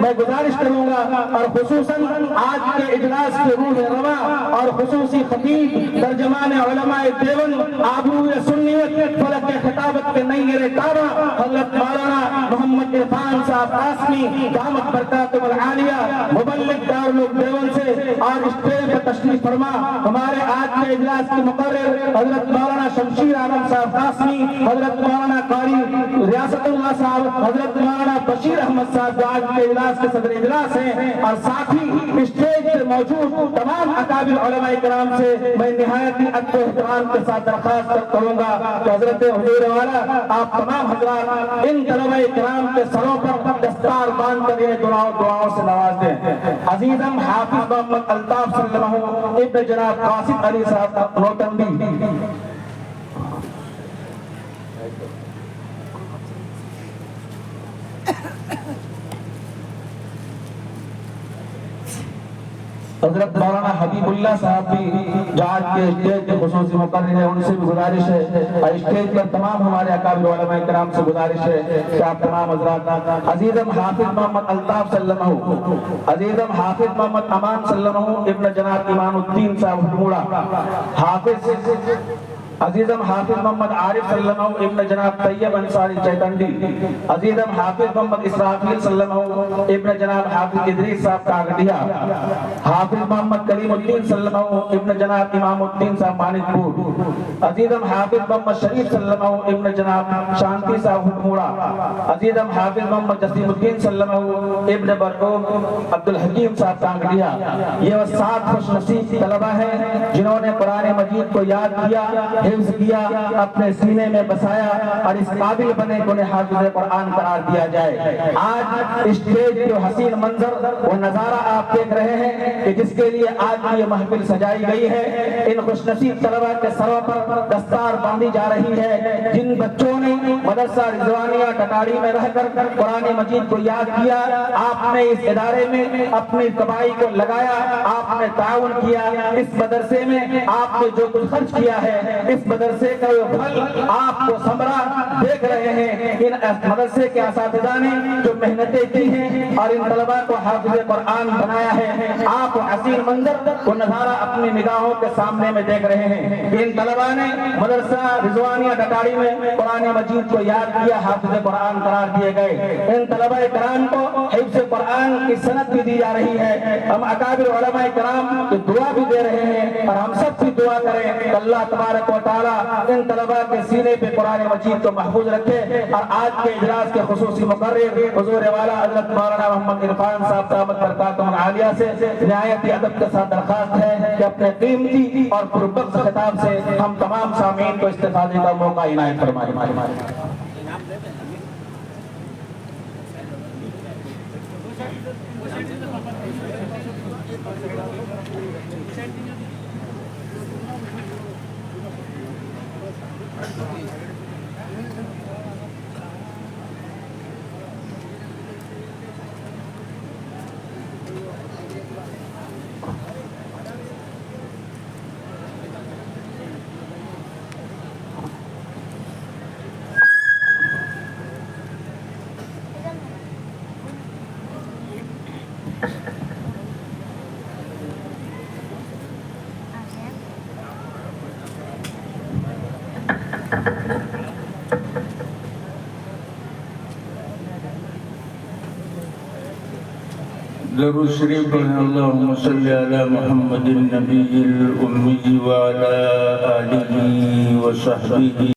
میں گزارش کروں گا، اور خصوصاً آج کے اجلاس کے روح رواں اور خصوصی خطیب ترجمان علماء دیوبند آبرو سنیت فلک خطابت کے نیر کعبہ حضرت مولانا محمد عرفان صاحب قاسمی دامت برکاتہ العالیہ مبلغ دارالعلوم دیوبند سے اور اسٹیج پر تشریف فرما ہمارے آج کے اجلاس کے مقرر حضرت مولانا شمشیر عالم صاحب قاسمی، حضرت مولانا قاری ریاست اللہ صاحب، حضرت مولانا بشیر احمد صاحب جو آج کے اجلاس کے صدر اجلاس ہیں، اور ساتھ ہی اسٹیج پر موجود تمام اکابر علماء کرام سے میں نہایت ہی ادب و احترام کے ساتھ درخواست کروں گا کہ حضرت حضور والا آپ تمام حضرات ان طلباء کرام کے سروں پر دستار باندھ کر انہیں دعاؤں سے نواز دیں۔ عزیزم حافظ محمد الطاف صلی اللہ علیہ وسلم ابن جناب قاسم علی صاحب نوتندی۔ حضرت مولانا حبیب اللہ صاحب بھی جو آج کے اسٹیج کے خصوصی مقرر ہیں، ان سے بھی گزارش ہے اور اسٹیج پر تمام ہمارے اکابر علماء کرام سے گزارش ہے کہ آپ تمام حضرات عزیزم حافظ محمد الطاف صلی اللہ علیہ وسلم، عزیزم حافظ محمد امان صلی اللہ علیہ وسلم ابن جناب ایمان الدین صاحب ہٹموڑا، حافظ عزیزم حافظ محمد عارف صلی اللہ علیہ وسلم ابن جناب طیب انصاری چیتنڈی، عزیزم حافظ محمد اسرافیل صلی اللہ علیہ وسلم ابن جناب حافظ ادریس صاحب کاغڑیا، حافظ محمد کریم الدین صلی اللہ علیہ وسلم ابن جناب امام الدین صاحب مانک پور، عزیزم حافظ محمد شریف صلی اللہ علیہ وسلم ابن جناب شانتی صاحب ہٹموڑا، عزیزم حافظ محمد جسیم الدین صلی اللہ علیہ وسلم ابن برقوم عبدالحکیم صاحب کاغڑیا۔ یہ وہ 7 خوش نصیب طلبہ ہیں جنہوں نے قرآن مجید کو یاد کیا، حفظ کیا، اپنے سینے میں بسایا اور اس قابل بنے کہ انہیں حافظ قرآن قرار دیا جائے۔ آج اسٹیج جو حسین منظر وہ نظارہ آپ دیکھ رہے ہیں کہ جس کے لیے آج کی یہ محفل سجائی گئی ہے، ان خوش نصیب طلبہ کے سروں پر دستار باندھی جا رہی ہے جن بچوں نے مدرسہ رضوانیہ ٹٹاڑی میں رہ کر قرآن مجید کو یاد کیا۔ آپ نے اس ادارے میں اپنی تباہی کو لگایا، آپ نے تعاون کیا، اس مدرسے میں آپ نے جو کچھ خرچ کیا ہے اس مدرسے کا یہ پھل آپ کو ثمرہ دیکھ رہے ہیں۔ ان مدرسے کے اساتذہ نے جو محنتیں کی ہیں اور ان طلباء کو حافظ قرآن بنایا ہے، آپ حسین منظر کو نظارہ اپنی نگاہوں کے سامنے میں دیکھ رہے ہیں کہ ان طلباء نے مدرسہ رضوانیہ ٹٹاڑی میں قرآن مجید کو یاد کیا، حافظ قرآن قرار دیے گئے۔ ان طلباء کرام کو حفظ قرآن کی سند بھی دی جا رہی ہے۔ ہم اکابر علماء کرام کی دعا بھی دے رہے ہیں اور ہم سب بھی دعا کریں کہ اللہ تبارک و تعالیٰ ان طلباء کے سینے پہ قرآن مجید کو محفوظ رکھے۔ اور آج کے اجلاس کے خصوصی مقرر حضور والا حضرت مولانا محمد عرفان صاحب دامت برکاتہ العالیہ سے نہایت ادب کے ساتھ درخواست ہے کہ اپنے قیمتی اور پربخت خطاب سے ہم تمام سامعین کو استفادے کا موقع عنایت فرمائیں۔ درود شریف پڑھیں۔ اللہم صلی علی محمد النبی الأمی وعلی آلہ وصحبہ